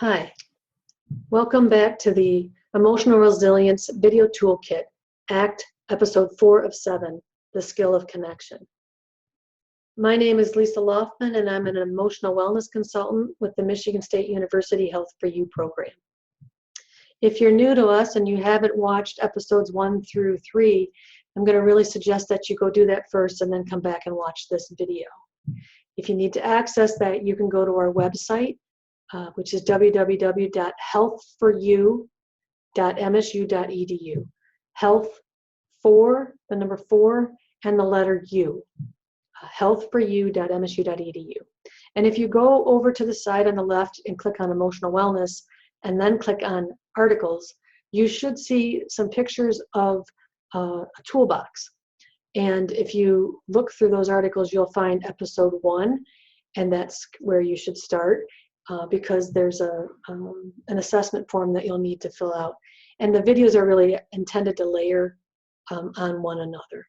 Hi, welcome back to the Emotional Resilience Video Toolkit, ACT, Episode 4 of 7, The Skill of Connection. My name is Lisa Loftman, and I'm an emotional wellness consultant with the Michigan State University Health for You program. If you're new to us and you haven't watched episodes 1 through 3, I'm going to really suggest that you go do that first and then come back and watch this video. If you need to access that, you can go to our website, which is www.health4u.msu.edu. Health for the number 4 and the letter U. Health4u.msu.edu. And if you go over to the side on the left and click on emotional wellness and then click on articles, you should see some pictures of a toolbox. And if you look through those articles, you'll find episode 1, and that's where you should start. Because there's an assessment form that you'll need to fill out. And the videos are really intended to layer on one another.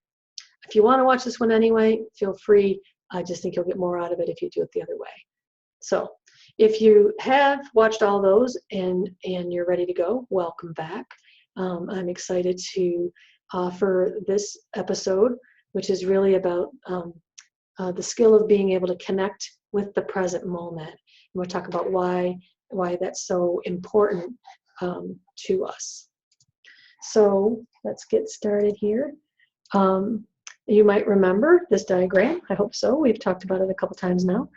If you want to watch this one anyway, feel free. I just think you'll get more out of it if you do it the other way. So if you have watched all those and you're ready to go, welcome back. I'm excited to offer this episode, which is really about the skill of being able to connect with the present moment. And we'll talk about why that's so important to us. So let's get started here. You might remember this diagram. I hope so. We've talked about it a couple times now.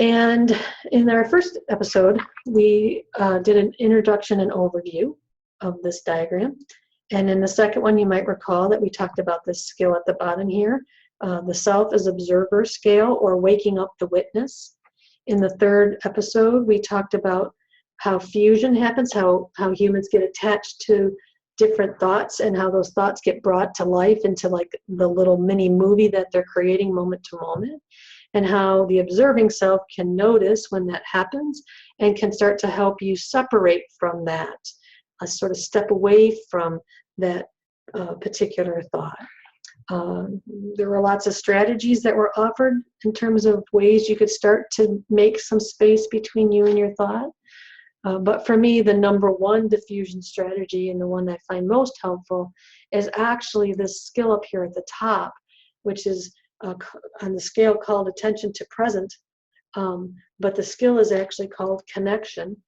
And in our first episode, we did an introduction and overview of this diagram. And in the second one, you might recall that we talked about this skill at the bottom here. The self as observer scale, or waking up the witness. In the third episode, we talked about how fusion happens, how humans get attached to different thoughts and how those thoughts get brought to life into like the little mini movie that they're creating moment to moment, and how the observing self can notice when that happens and can start to help you separate from that, sort of step away from that particular thought. There were lots of strategies that were offered in terms of ways you could start to make some space between you and your thought. But for me, the number one diffusion strategy, and the one I find most helpful, is actually this skill up here at the top, which is on the scale called attention to present. But the skill is actually called connection.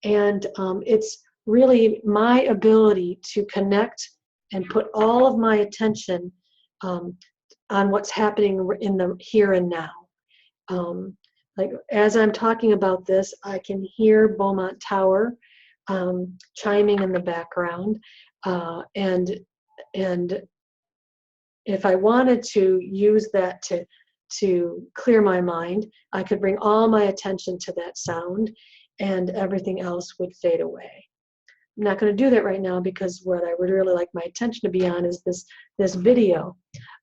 And it's really my ability to connect and put all of my attention on what's happening in the here and now. Like as I'm talking about this, I can hear Beaumont Tower chiming in the background, and if I wanted to use that to clear my mind, I could bring all my attention to that sound, and everything else would fade away. I'm not going to do that right now because what I would really like my attention to be on is this video.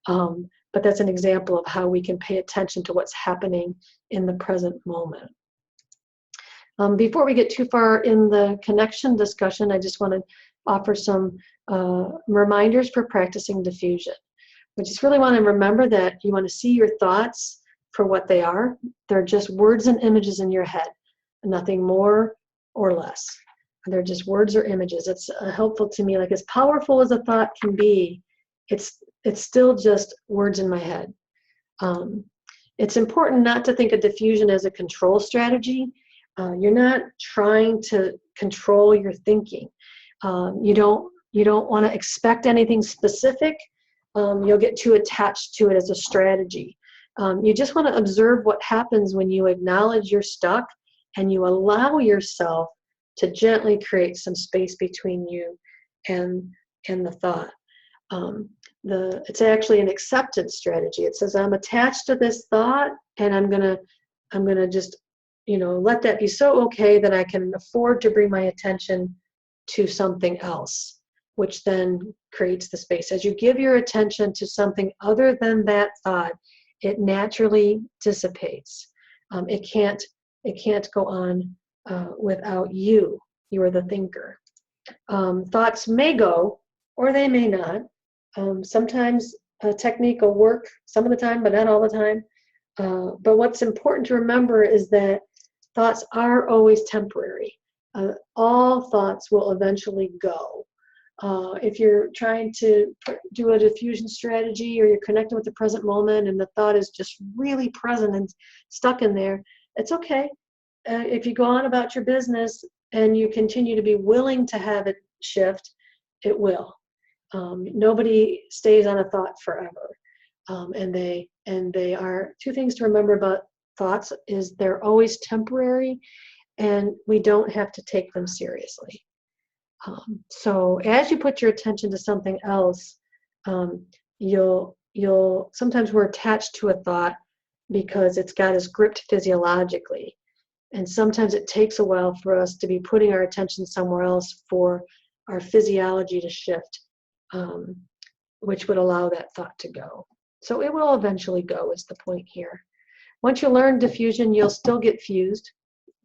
But that's an example of how we can pay attention to what's happening in the present moment. Before we get too far in the connection discussion, I just want to offer some reminders for practicing diffusion. I just really want to remember that you want to see your thoughts for what they are. They're just words and images in your head, nothing more or less. They're just words or images. It's helpful to me, like as powerful as a thought can be, it's still just words in my head. It's important not to think of diffusion as a control strategy. You're not trying to control your thinking. You don't want to expect anything specific. You'll get too attached to it as a strategy. You just want to observe what happens when you acknowledge you're stuck and you allow yourself to gently create some space between you and the thought. It's actually an acceptance strategy. It says, I'm attached to this thought, and I'm gonna just, let that be so okay that I can afford to bring my attention to something else, which then creates the space. As you give your attention to something other than that thought, it naturally dissipates. It can't go on without you. You are the thinker. Thoughts may go, or they may not. Sometimes a technique will work some of the time, but not all the time. But what's important to remember is that thoughts are always temporary. All thoughts will eventually go. If you're trying to do a diffusion strategy, or you're connecting with the present moment and the thought is just really present and stuck in there, it's okay. If you go on about your business and you continue to be willing to have it shift, it will. Nobody stays on a thought forever. And they are, two things to remember about thoughts is they're always temporary, and we don't have to take them seriously. So as you put your attention to something else, you'll sometimes we're attached to a thought because it's got us gripped physiologically. And sometimes it takes a while for us to be putting our attention somewhere else for our physiology to shift, which would allow that thought to go. So it will eventually go, is the point here. Once you learn diffusion, you'll still get fused,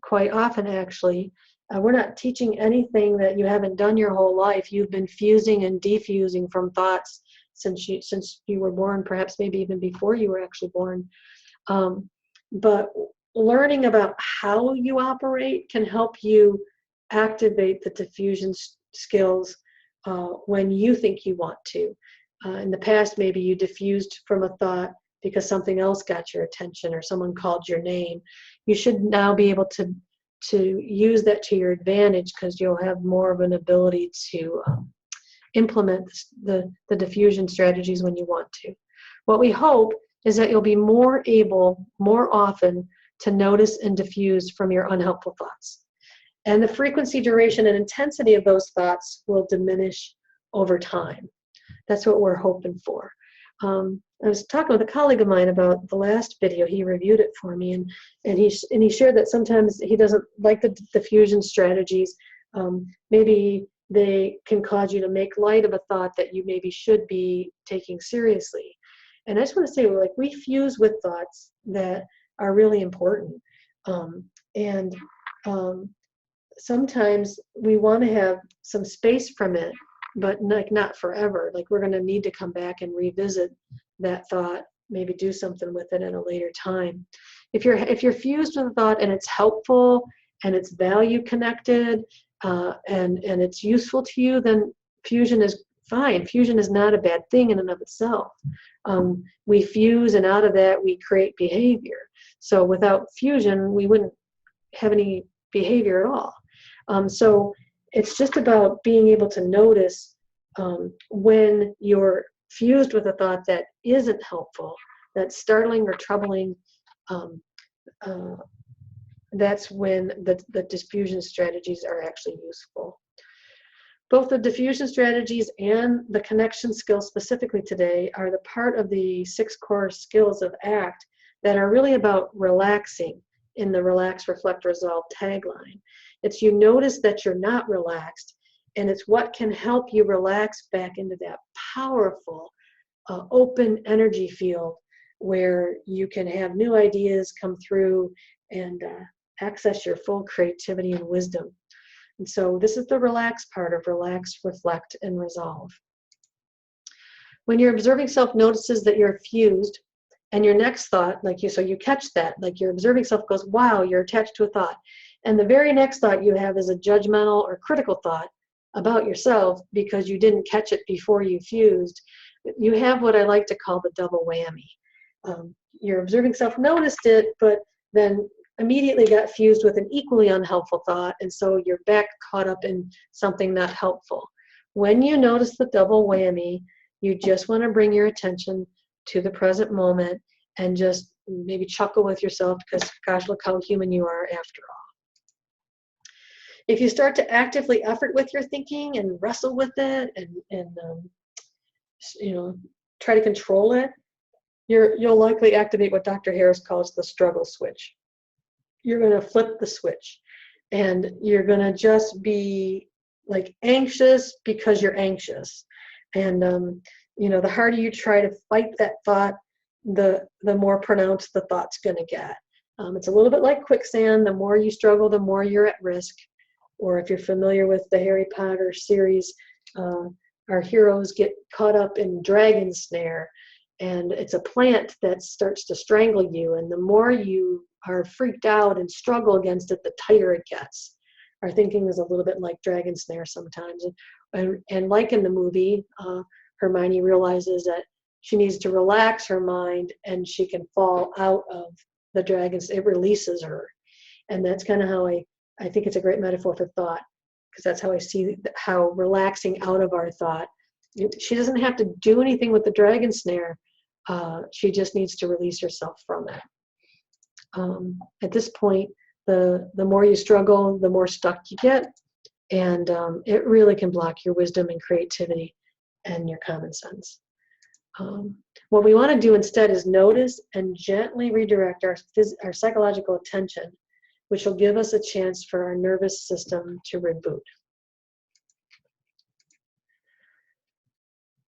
quite often actually. We're not teaching anything that you haven't done your whole life. You've been fusing and defusing from thoughts since you were born, perhaps maybe even before you were actually born. But learning about how you operate can help you activate the diffusion skills when you think you want to. In the past, maybe you diffused from a thought because something else got your attention or someone called your name. You should now be able to use that to your advantage, because you'll have more of an ability to implement the diffusion strategies when you want to. What we hope is that you'll be more able, more often, to notice and diffuse from your unhelpful thoughts. And the frequency, duration, and intensity of those thoughts will diminish over time. That's what we're hoping for. I was talking with a colleague of mine about the last video. He reviewed it for me, and he shared that sometimes he doesn't like the diffusion strategies. Maybe they can cause you to make light of a thought that you maybe should be taking seriously. And I just want to say, like, we fuse with thoughts that are really important. Sometimes we want to have some space from it, but not forever. Like, we're going to need to come back and revisit that thought, maybe do something with it at a later time. If you're fused with a thought and it's helpful and it's value connected and it's useful to you, then fusion is fine. Fusion is not a bad thing in and of itself. We fuse, and out of that we create behavior. So without fusion, we wouldn't have any behavior at all. So it's just about being able to notice when you're fused with a thought that isn't helpful, that's startling or troubling. That's when the diffusion strategies are actually useful. Both the diffusion strategies and the connection skills specifically today are the part of the 6 core skills of ACT that are really about relaxing in the relax, reflect, resolve tagline. It's you notice that you're not relaxed, and it's what can help you relax back into that powerful, open energy field where you can have new ideas come through and access your full creativity and wisdom. And so this is the relax part of relax, reflect, and resolve. When your observing self notices that you're fused, and your next thought, so you catch that, like your observing self goes, wow, you're attached to a thought. And the very next thought you have is a judgmental or critical thought about yourself because you didn't catch it before you fused. You have what I like to call the double whammy. Your observing self noticed it, but then immediately got fused with an equally unhelpful thought, and so you're back caught up in something not helpful. When you notice the double whammy, you just want to bring your attention to the present moment and just maybe chuckle with yourself because, gosh, look how human you are after all. If you start to actively effort with your thinking and wrestle with it and try to control it, you'll likely activate what Dr. Harris calls the struggle switch. You're going to flip the switch, and you're going to just be like anxious because you're anxious. And the harder you try to fight that thought, the more pronounced the thought's going to get. It's a little bit like quicksand. The more you struggle, the more you're at risk. Or if you're familiar with the Harry Potter series, our heroes get caught up in dragon snare, and it's a plant that starts to strangle you. And the more you are freaked out and struggle against it, the tighter it gets. Our thinking is a little bit like dragon snare sometimes. And like in the movie, Hermione realizes that she needs to relax her mind and she can fall out of the dragons. It releases her. And that's kind of how I think it's a great metaphor for thought, because that's how I see how relaxing out of our thought. She doesn't have to do anything with the dragon snare. She just needs to release herself from it. At this point, the more you struggle, the more stuck you get. And it really can block your wisdom and creativity and your common sense. What we want to do instead is notice and gently redirect our psychological attention, which will give us a chance for our nervous system to reboot.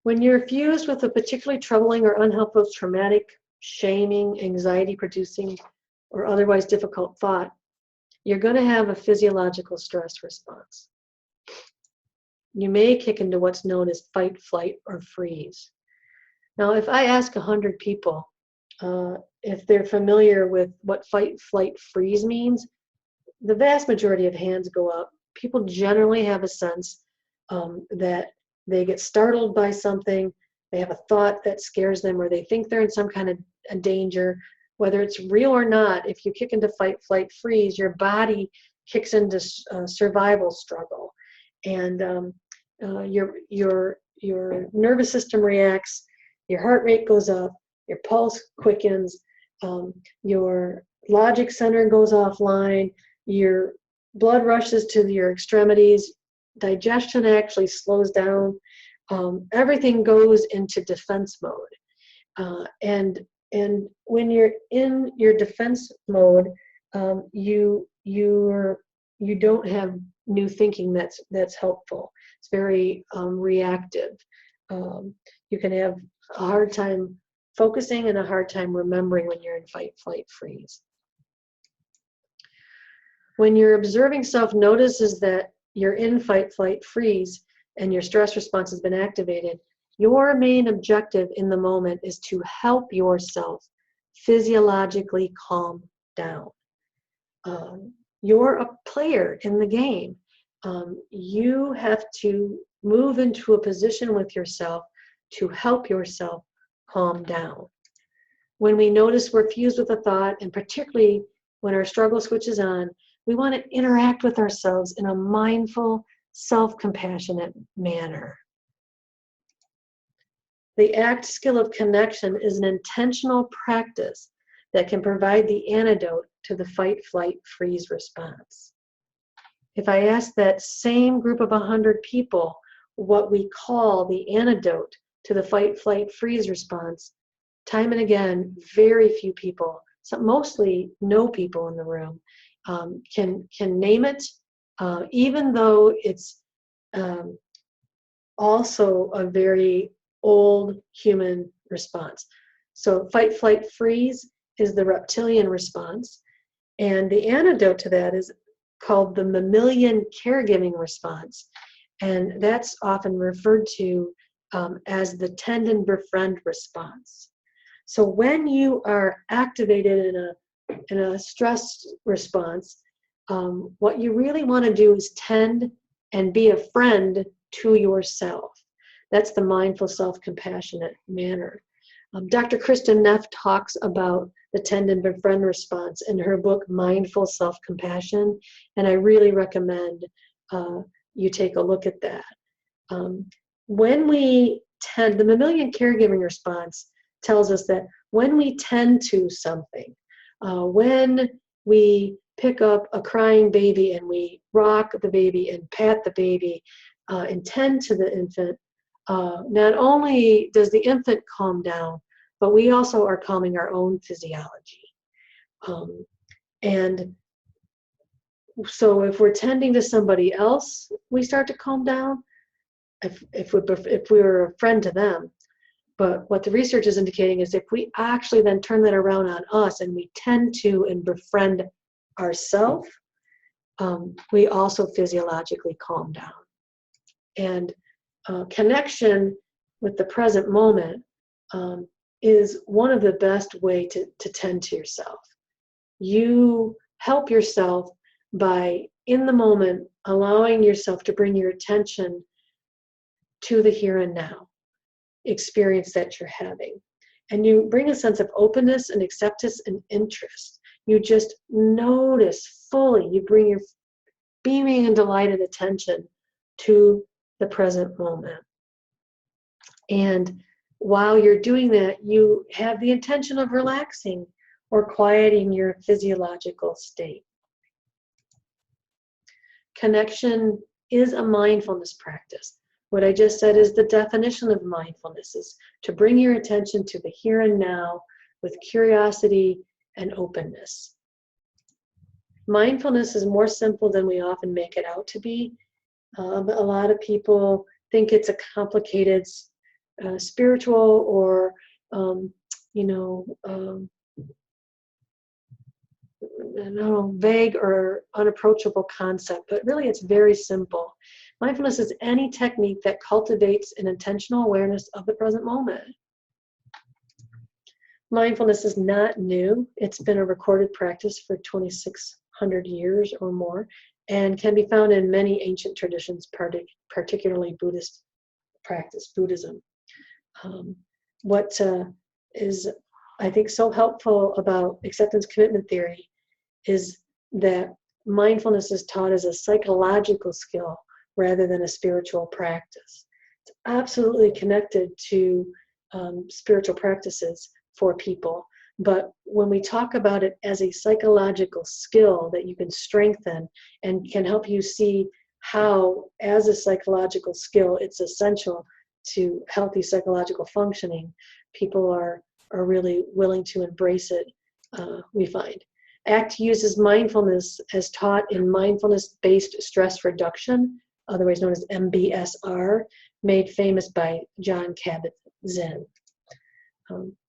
When you're fused with a particularly troubling or unhelpful, traumatic, shaming, anxiety-producing, or otherwise difficult thought, you're going to have a physiological stress response. You may kick into what's known as fight, flight, or freeze. Now, if I ask 100 people if they're familiar with what fight, flight, freeze means, the vast majority of hands go up. People generally have a sense that they get startled by something, they have a thought that scares them, or they think they're in some kind of danger. Whether it's real or not, if you kick into fight, flight, freeze, your body kicks into survival struggle. And your nervous system reacts, your heart rate goes up, your pulse quickens, your logic center goes offline, your blood rushes to your extremities, digestion actually slows down, everything goes into defense mode. And when you're in your defense mode, you don't have new thinking that's helpful. It's very reactive. You can have a hard time focusing and a hard time remembering when you're in fight, flight, freeze. When your observing self notices that you're in fight, flight, freeze, and your stress response has been activated, your main objective in the moment is to help yourself physiologically calm down. You're a player in the game. You have to move into a position with yourself to help yourself calm down. When we notice we're fused with a thought, and particularly when our struggle switches on, we want to interact with ourselves in a mindful, self-compassionate manner. The ACT skill of connection is an intentional practice that can provide the antidote to the fight, flight, freeze response. If I ask that same group of 100 people what we call the antidote to the fight, flight, freeze response, time and again, very few people, mostly no people in the room, can name it, even though it's also a very old human response. So fight, flight, freeze is the reptilian response, and the antidote to that is called the mammalian caregiving response, and that's often referred to as the tend and befriend response. So when you are activated in a stress response, what you really want to do is tend and be a friend to yourself. That's the mindful, self-compassionate manner. Dr. Kristen Neff talks about the tend and befriend response in her book, Mindful Self-Compassion, and I really recommend you take a look at that. When we tend, the mammalian caregiving response tells us that when we tend to something, when we pick up a crying baby and we rock the baby and pat the baby and tend to the infant, not only does the infant calm down, but we also are calming our own physiology. And so if we're tending to somebody else, we start to calm down, if we're a friend to them. But what the research is indicating is if we actually then turn that around on us and we tend to and befriend ourselves, we also physiologically calm down. And connection with the present moment is one of the best way to tend to yourself. You help yourself by, in the moment, allowing yourself to bring your attention to the here and now experience that you're having. And you bring a sense of openness and acceptance and interest. You just notice fully. You bring your beaming and delighted attention to the present moment. And while you're doing that, you have the intention of relaxing or quieting your physiological state. Connection is a mindfulness practice. What I just said is the definition of mindfulness, is to bring your attention to the here and now with curiosity and openness. Mindfulness is more simple than we often make it out to be. A lot of people think it's a complicated spiritual or, vague or unapproachable concept, but really it's very simple. Mindfulness is any technique that cultivates an intentional awareness of the present moment. Mindfulness is not new. It's been a recorded practice for 2,600 years or more, and can be found in many ancient traditions, particularly Buddhist practice, Buddhism. What is, I think, so helpful about acceptance commitment theory is that mindfulness is taught as a psychological skill rather than a spiritual practice. It's absolutely connected to spiritual practices for people. But when we talk about it as a psychological skill that you can strengthen and can help you see how, as a psychological skill, it's essential to healthy psychological functioning, people are really willing to embrace it, we find. ACT uses mindfulness as taught in mindfulness-based stress reduction, otherwise known as MBSR, made famous by Jon Kabat-Zinn.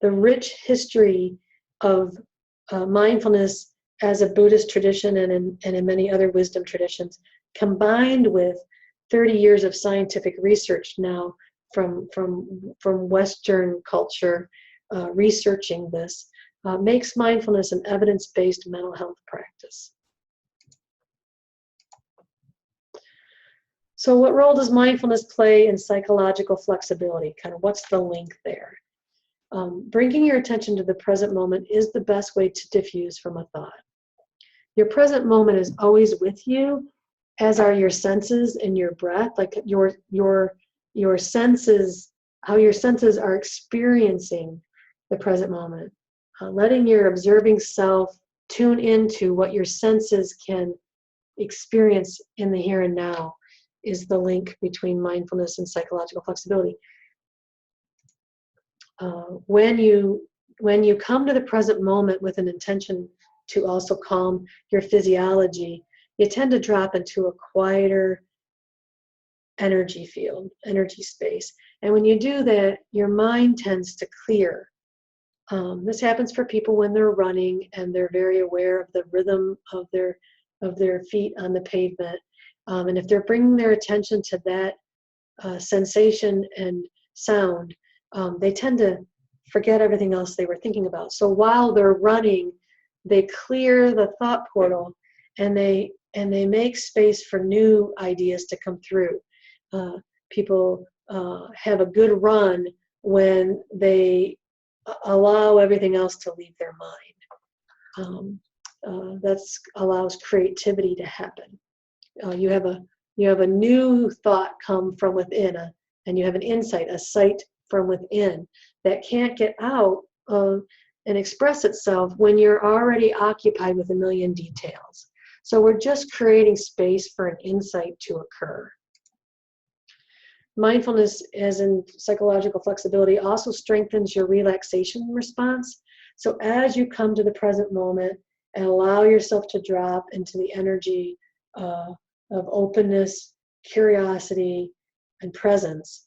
The rich history of mindfulness as a Buddhist tradition and in many other wisdom traditions, combined with 30 years of scientific research now from Western culture researching this, makes mindfulness an evidence-based mental health practice. So what role does mindfulness play in psychological flexibility? Kind of what's the link there? Bringing your attention to the present moment is the best way to diffuse from a thought. Your present moment is always with you, as are your senses and your breath, like your senses, how your senses are experiencing the present moment. Letting your observing self tune into what your senses can experience in the here and now is the link between mindfulness and psychological flexibility. When you come to the present moment with an intention to also calm your physiology, you tend to drop into a quieter energy field, energy space. And when you do that, your mind tends to clear. This happens for people when they're running and they're very aware of the rhythm of their feet on the pavement. And if they're bringing their attention to that sensation and sound, they tend to forget everything else they were thinking about. So while they're running, they clear the thought portal and they make space for new ideas to come through. People have a good run when they allow everything else to leave their mind. That allows creativity to happen. You have a new thought come from within, and you have an insight, a sight from within that can't get out and express itself when you're already occupied with a million details. So we're just creating space for an insight to occur. Mindfulness, as in psychological flexibility, also strengthens your relaxation response. So as you come to the present moment and allow yourself to drop into the energy of openness, curiosity, and presence,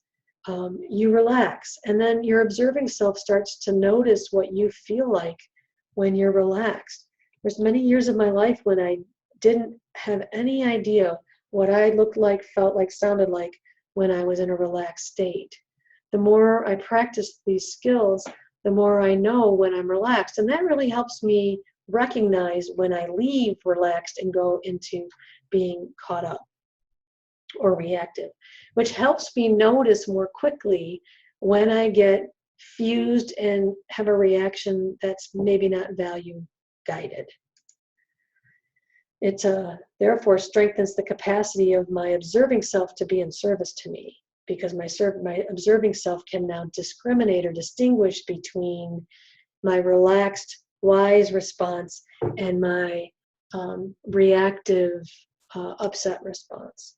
you relax. And then your observing self starts to notice what you feel like when you're relaxed. There's many years of my life when I didn't have any idea what I looked like, felt like, sounded like when I was in a relaxed state. The more I practice these skills, the more I know when I'm relaxed. And that really helps me recognize when I leave relaxed and go into being caught up or reactive, which helps me notice more quickly when I get fused and have a reaction that's maybe not value guided. It therefore strengthens the capacity of my observing self to be in service to me, because my observing self can now discriminate or distinguish between my relaxed, wise response and my reactive, upset response.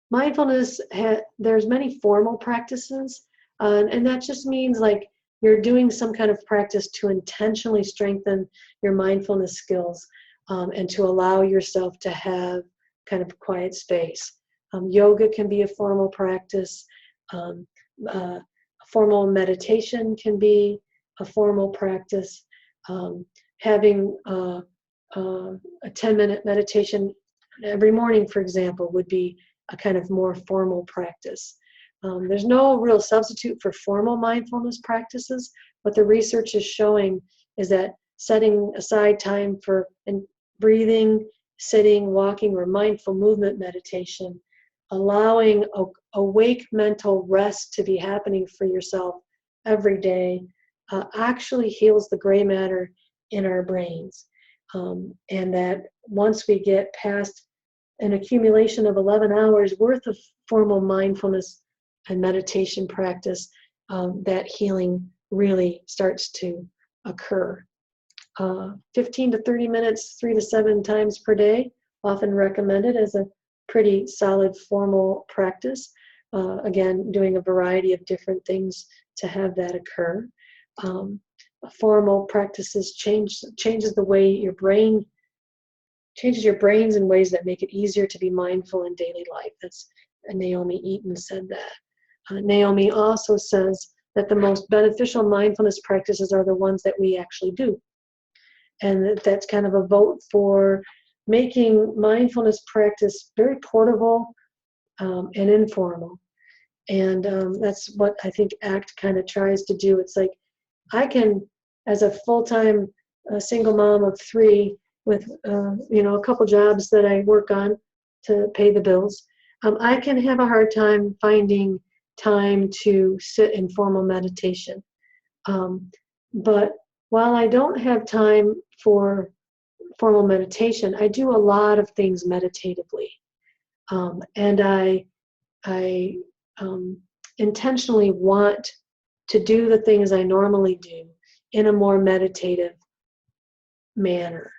Mindfulness, there's many formal practices, and that just means like you're doing some kind of practice to intentionally strengthen your mindfulness skills, and to allow yourself to have kind of quiet space. Yoga can be a formal practice. Formal meditation can be a formal practice. Having a 10-minute meditation every morning, for example, would be a kind of more formal practice. There's no real substitute for formal mindfulness practices. What the research is showing is that setting aside time for breathing, sitting, walking, or mindful movement meditation, allowing awake mental rest to be happening for yourself every day, actually heals the gray matter in our brains. And that once we get past an accumulation of 11 hours worth of formal mindfulness and meditation practice, that healing really starts to occur. 15 to 30 minutes, 3 to 7 times per day, often recommended as a pretty solid formal practice. Again, doing a variety of different things to have that occur. Formal practices changes the way your brain changes your brains in ways that make it easier to be mindful in daily life. That's Naomi Eaton said that. Naomi also says that the most beneficial mindfulness practices are the ones that we actually do. And that's kind of a vote for making mindfulness practice very portable and informal. And that's what I think ACT kind of tries to do. It's like, I can, as a full-time single mom of 3 with a couple jobs that I work on to pay the bills, I can have a hard time finding time to sit in formal meditation. But while I don't have time for formal meditation, I do a lot of things meditatively. And I intentionally want to do the things I normally do in a more meditative manner.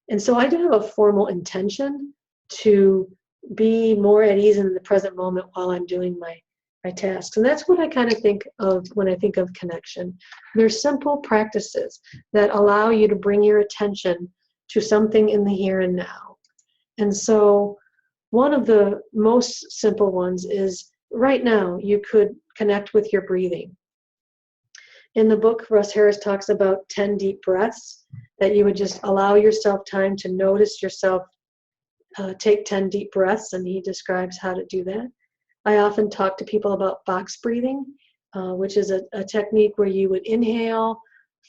And so I do have a formal intention to be more at ease in the present moment while I'm doing my tasks. And that's what I kind of think of when I think of connection. There's simple practices that allow you to bring your attention to something in the here and now. And so one of the most simple ones is right now you could connect with your breathing. In the book, Russ Harris talks about 10 deep breaths, that you would just allow yourself time to notice yourself take 10 deep breaths, and he describes how to do that. I often talk to people about box breathing, which is a technique where you would inhale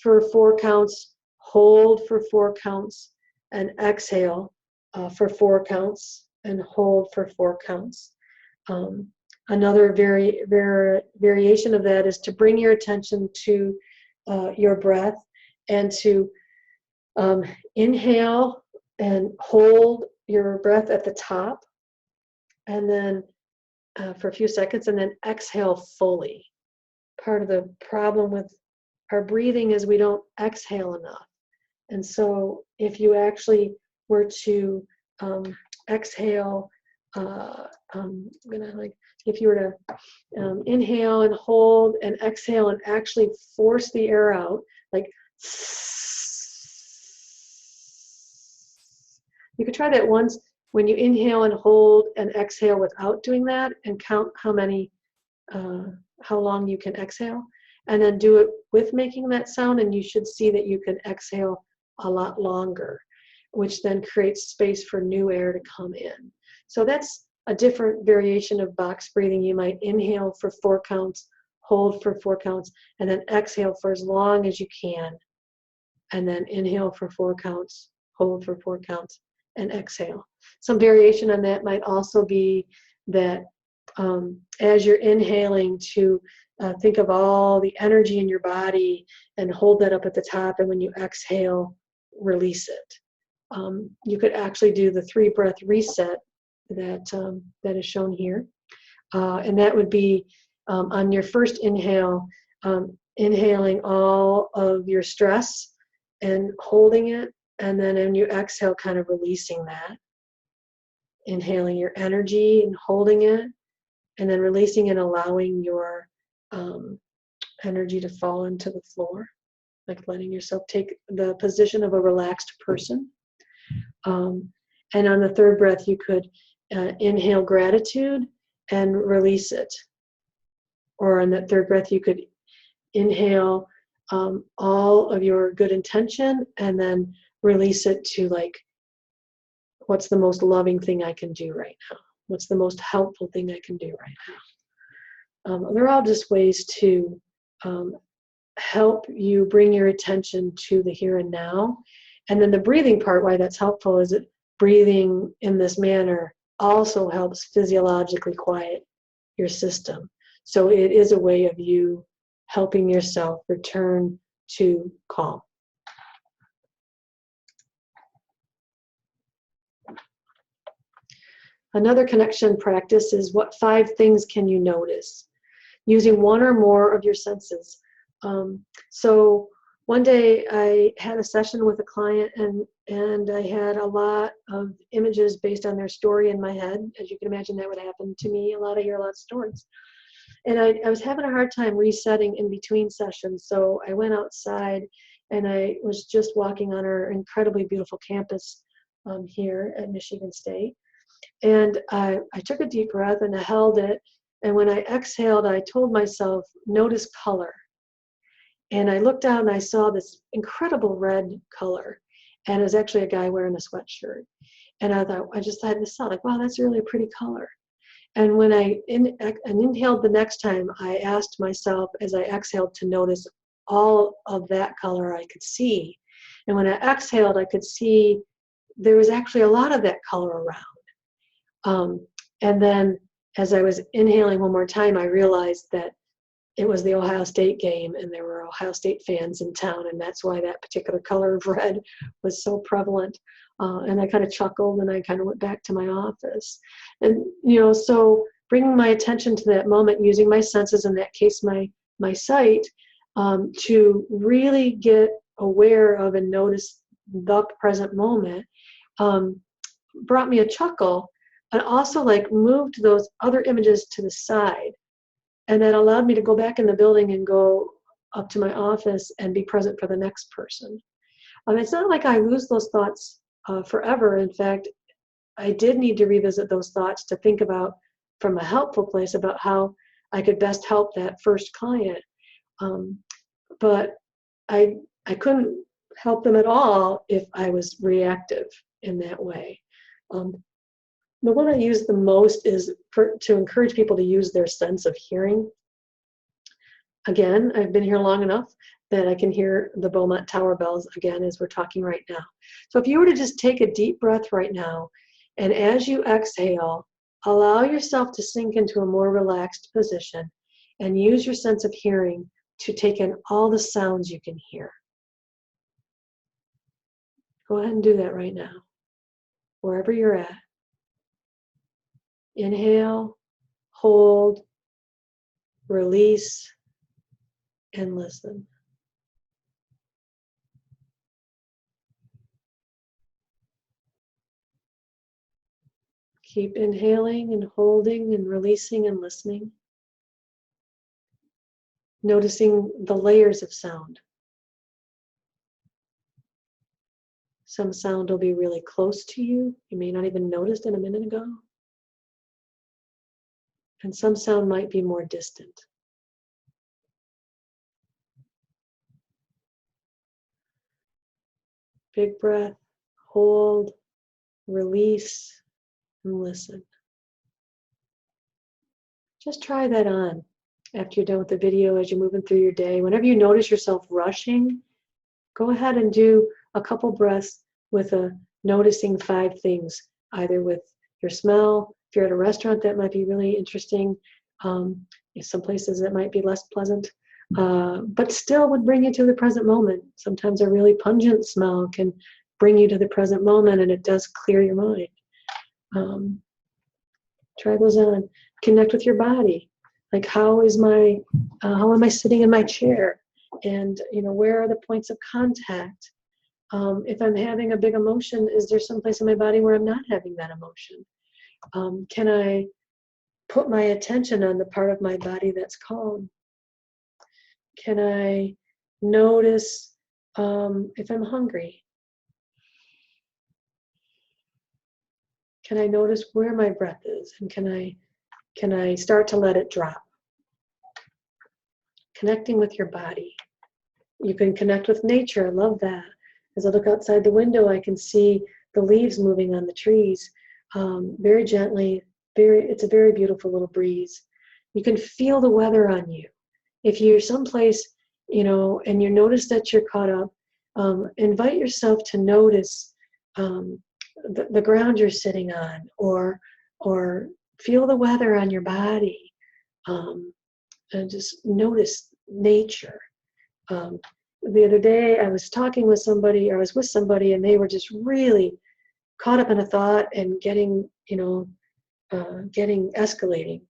for 4 counts, hold for 4 counts, and exhale for 4 counts, and hold for 4 counts. Another variation of that is to bring your attention to your breath and to inhale and hold your breath at the top, and then for a few seconds, and then exhale fully. Part of the problem with our breathing is we don't exhale enough. And so if you actually were to exhale, if you were to inhale and hold and exhale and actually force the air out, like you could try that once when you inhale and hold and exhale without doing that, and count how long you can exhale, and then do it with making that sound, and you should see that you can exhale a lot longer, which then creates space for new air to come in. So that's a different variation of box breathing. You might inhale for 4 counts, hold for 4 counts, and then exhale for as long as you can. and then inhale for 4 counts, hold for 4 counts, and exhale. Some variation on that might also be that as you're inhaling to think of all the energy in your body and hold that up at the top, and when you exhale, release it. You could actually do the 3-breath reset that is shown here. And that would be on your first inhale, inhaling all of your stress and holding it, and then when you exhale, kind of releasing that. Inhaling your energy and holding it, and then releasing and allowing your energy to fall into the floor, like letting yourself take the position of a relaxed person. And on the 3rd breath, you could inhale gratitude and release it. Or on that 3rd breath, you could inhale all of your good intention and then release it to, like, what's the most loving thing I can do right now? What's the most helpful thing I can do right now? They're all just ways to help you bring your attention to the here and now. And then the breathing part, why that's helpful, is that breathing in this manner also helps physiologically quiet your system. So it is a way of you helping yourself return to calm. Another connection practice is, what 5 things can you notice? Using one or more of your senses. So one day I had a session with a client, and I had a lot of images based on their story in my head. As you can imagine, that would happen to me a lot. I hear a lot of stories. And I was having a hard time resetting in between sessions. So I went outside, and I was just walking on our incredibly beautiful campus here at Michigan State. And I took a deep breath and I held it. And when I exhaled, I told myself, notice color. And I looked down and I saw this incredible red color. And it was actually a guy wearing a sweatshirt. And I thought, I just had this thought, like, wow, that's really a pretty color. And when I inhaled the next time, I asked myself as I exhaled to notice all of that color I could see. And when I exhaled, I could see there was actually a lot of that color around. And then as I was inhaling one more time, I realized that it was the Ohio State game, and there were Ohio State fans in town, and that's why that particular color of red was so prevalent. And I kind of chuckled, and I kind of went back to my office. And, so bringing my attention to that moment, using my senses, in that case, my sight, to really get aware of and notice the present moment, brought me a chuckle, and also, like, moved those other images to the side. And that allowed me to go back in the building and go up to my office and be present for the next person. It's not like I lose those thoughts forever. In fact, I did need to revisit those thoughts to think about, from a helpful place, about how I could best help that first client. But I couldn't help them at all if I was reactive in that way. The one I use the most is to encourage people to use their sense of hearing. Again, I've been here long enough that I can hear the Beaumont Tower bells again as we're talking right now. So if you were to just take a deep breath right now, and as you exhale, allow yourself to sink into a more relaxed position and use your sense of hearing to take in all the sounds you can hear. Go ahead and do that right now, wherever you're at. Inhale, hold, release, and listen. Keep inhaling and holding and releasing and listening. Noticing the layers of sound. Some sound will be really close to you. You may not even noticed it a minute ago. And some sound might be more distant. Big breath, hold, release, and listen. Just try that on after you're done with the video, as you're moving through your day. Whenever you notice yourself rushing, Go ahead and do a couple breaths with noticing 5 things, either with your smell. If you're at a restaurant, that might be really interesting. Some places that might be less pleasant, but still would bring you to the present moment. Sometimes a really pungent smell can bring you to the present moment, and it does clear your mind. Try those on. Connect with your body. Like, how am I sitting in my chair? And, where are the points of contact? If I'm having a big emotion, is there some place in my body where I'm not having that emotion? Can I put my attention on the part of my body that's calm? Can I notice if I'm hungry? Can I notice where my breath is? And can I start to let it drop? Connecting with your body. You can connect with nature. I love that. As I look outside the window, I can see the leaves moving on the trees very gently. It's a very beautiful little breeze. You can feel the weather on you. If you're someplace, and you notice that you're caught up, invite yourself to notice the ground you're sitting on, or feel the weather on your body, and just notice nature. The other day I was talking with somebody, or I was with somebody, and they were just really caught up in a thought and getting escalating.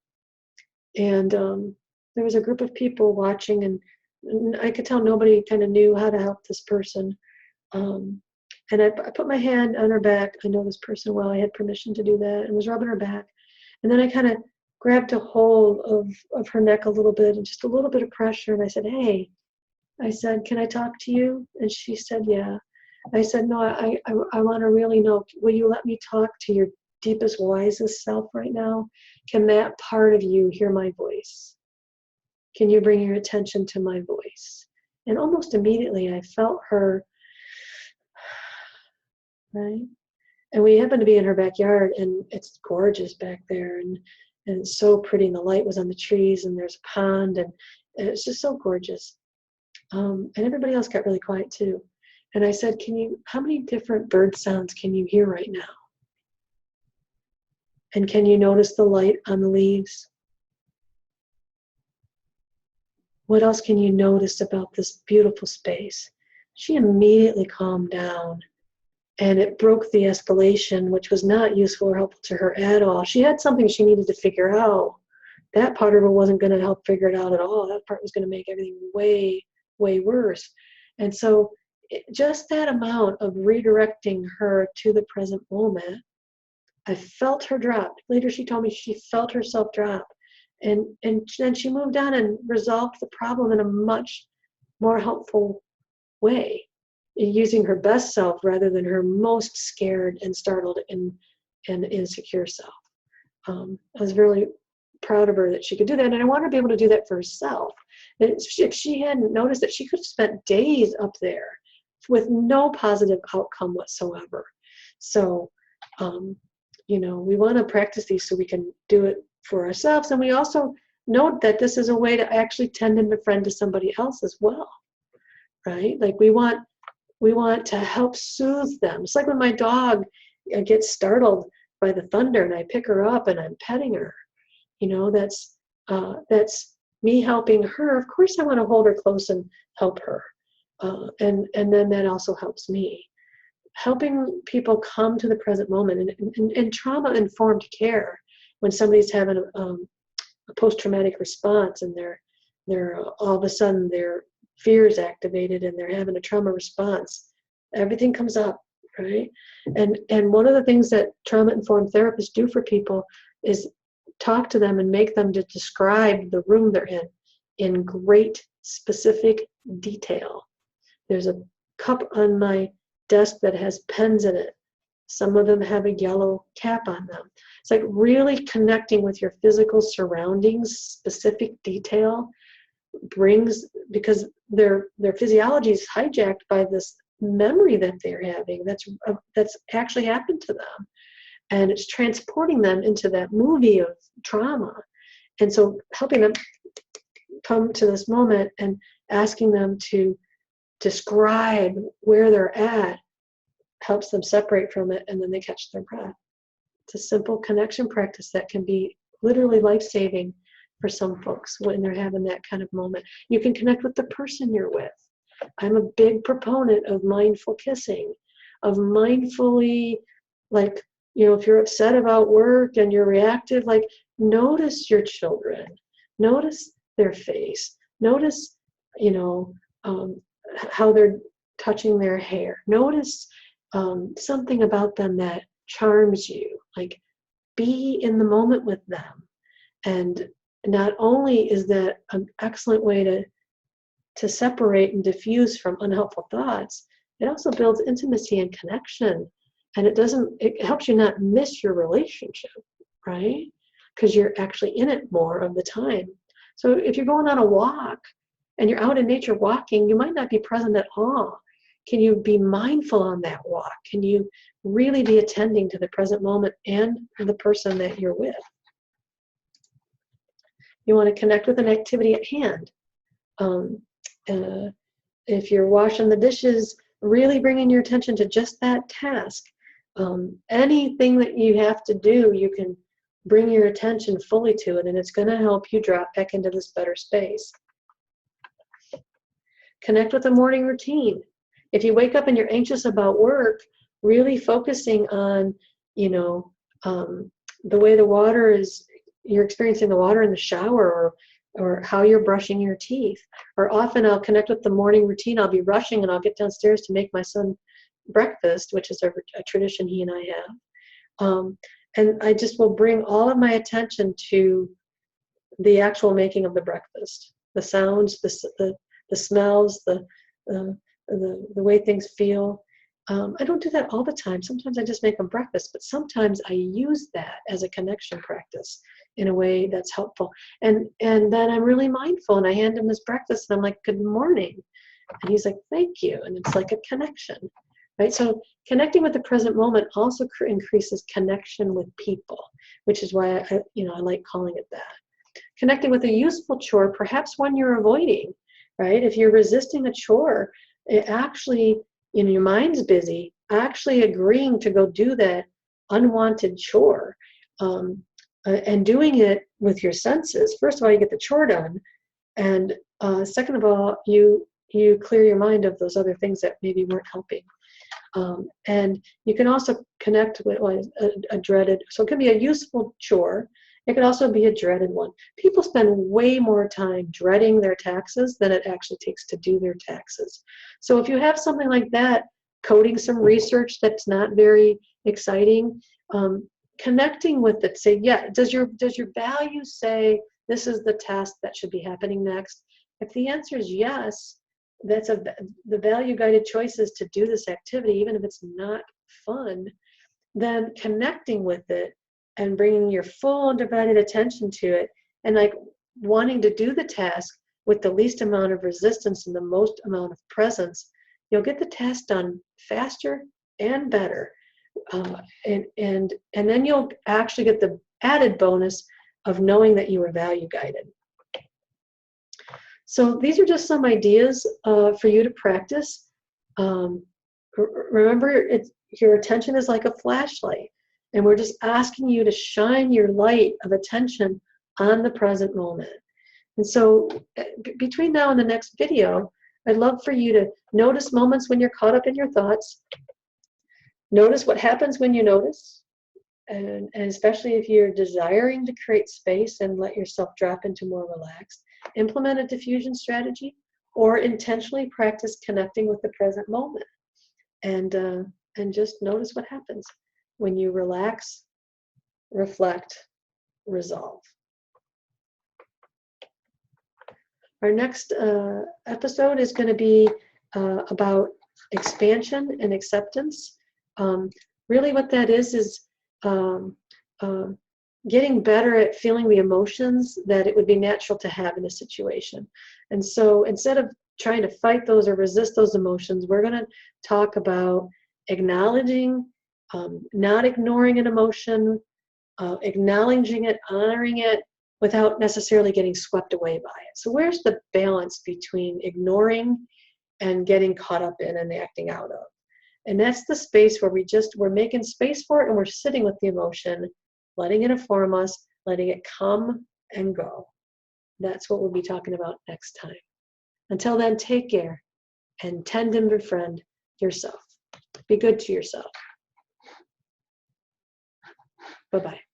And there was a group of people watching, and I could tell nobody kind of knew how to help this person. And I put my hand on her back. I know this person well. I had permission to do that, and was rubbing her back. And then I kind of grabbed a hold of her neck a little bit, and just a little bit of pressure. And I said, "Hey," I said, "can I talk to you?" And she said, "Yeah." I said, "No, I want to really know, will you let me talk to your deepest, wisest self right now? Can that part of you hear my voice? Can you bring your attention to my voice?" And almost immediately I felt her, right? And we happened to be in her backyard, and it's gorgeous back there, and it's so pretty, and the light was on the trees, and there's a pond, and it's just so gorgeous. And everybody else got really quiet too. And I said, how many different bird sounds can you hear right now? And can you notice the light on the leaves? What else can you notice about this beautiful space? She immediately calmed down, and it broke the escalation, which was not useful or helpful to her at all. She had something she needed to figure out. That part of her wasn't going to help figure it out at all. That part was going to make everything way, way worse. And so just that amount of redirecting her to the present moment, I felt her drop. Later she told me she felt herself drop. And then she moved on and resolved the problem in a much more helpful way, using her best self rather than her most scared and startled and insecure self. I was really proud of her that she could do that, and I want her to be able to do that for herself. If she hadn't noticed that, she could have spent days up there with no positive outcome whatsoever. So, we want to practice these so we can do it for ourselves, and we also note that this is a way to actually tend and befriend to somebody else as well, right? Like we want to help soothe them. It's like when my dog gets startled by the thunder, and I pick her up and I'm petting her. That's me helping her. Of course, I want to hold her close and help her, and then that also helps me. Helping people come to the present moment and trauma-informed care. When somebody's having a post-traumatic response, and they're all of a sudden their fears activated and they're having a trauma response, everything comes up, right? And one of the things that trauma-informed therapists do for people is talk to them and make them to describe the room they're in great specific detail. There's a cup on my desk that has pens in it. Some of them have a yellow cap on them. It's like really connecting with your physical surroundings, specific detail because their physiology is hijacked by this memory that they're having that's actually happened to them. And it's transporting them into that movie of trauma. And so helping them come to this moment and asking them to describe where they're at helps them separate from it, and then they catch their breath. It's a simple connection practice that can be literally life-saving for some folks when they're having that kind of moment. You can connect with the person you're with. I'm a big proponent of mindful kissing, of mindfully, like, if you're upset about work and you're reactive, like, notice your children, notice their face, notice, how they're touching their hair, notice something about them that charms you, like, be in the moment with them. And not only is that an excellent way to separate and diffuse from unhelpful thoughts, it also builds intimacy and connection. And it helps you not miss your relationship, right? Because you're actually in it more of the time. So if you're going on a walk and you're out in nature walking, you might not be present at all. Can you be mindful on that walk? Can you really be attending to the present moment and the person that you're with? You want to connect with an activity at hand. If you're washing the dishes, really bringing your attention to just that task. Anything that you have to do, you can bring your attention fully to it, and it's going to help you drop back into this better space. Connect with a morning routine. If you wake up and you're anxious about work, really focusing on, the way the water is, you're experiencing the water in the shower, or how you're brushing your teeth. Or often I'll connect with the morning routine. I'll be rushing and I'll get downstairs to make my son breakfast, which is a tradition he and I have. And I just will bring all of my attention to the actual making of the breakfast, the sounds, the smells, the way things feel. I don't do that all the time. Sometimes I just make them breakfast, but sometimes I use that as a connection practice in a way that's helpful. And then I'm really mindful, and I hand him his breakfast, and I'm like, "Good morning," and he's like, "Thank you," and it's like a connection, right? So connecting with the present moment also increases connection with people, which is why I like calling it that. Connecting with a useful chore, perhaps one you're avoiding, right? If you're resisting a chore, it actually, your mind's busy, actually agreeing to go do that unwanted chore, and doing it with your senses. First of all, you get the chore done, and second of all, you clear your mind of those other things that maybe weren't helping. And you can also connect with a dreaded, so it can be a useful chore. It could also be a dreaded one. People spend way more time dreading their taxes than it actually takes to do their taxes. So if you have something like that, coding some research that's not very exciting, connecting with it, say, yeah, does your values say this is the task that should be happening next? If the answer is yes, the value-guided choice is to do this activity, even if it's not fun, then connecting with it and bringing your full undivided attention to it, and like wanting to do the task with the least amount of resistance and the most amount of presence, you'll get the task done faster and better. And then you'll actually get the added bonus of knowing that you were value-guided. So these are just some ideas for you to practice. Remember, your attention is like a flashlight, and we're just asking you to shine your light of attention on the present moment. And so between now and the next video, I'd love for you to notice moments when you're caught up in your thoughts. Notice what happens when you notice, and especially if you're desiring to create space and let yourself drop into more relaxed. Implement a diffusion strategy, or intentionally practice connecting with the present moment, and just notice what happens when you relax, reflect, resolve. Our next episode is going to be about expansion and acceptance. Really what that is getting better at feeling the emotions that it would be natural to have in a situation. And so instead of trying to fight those or resist those emotions, we're going to talk about acknowledging, not ignoring an emotion, acknowledging it, honoring it, without necessarily getting swept away by it. So where's the balance between ignoring and getting caught up in and acting out of. And that's the space where we're making space for it, and we're sitting with the emotion, letting it inform us, letting it come and go. That's what we'll be talking about next time. Until then, take care and tend and befriend yourself. Be good to yourself. Bye-bye.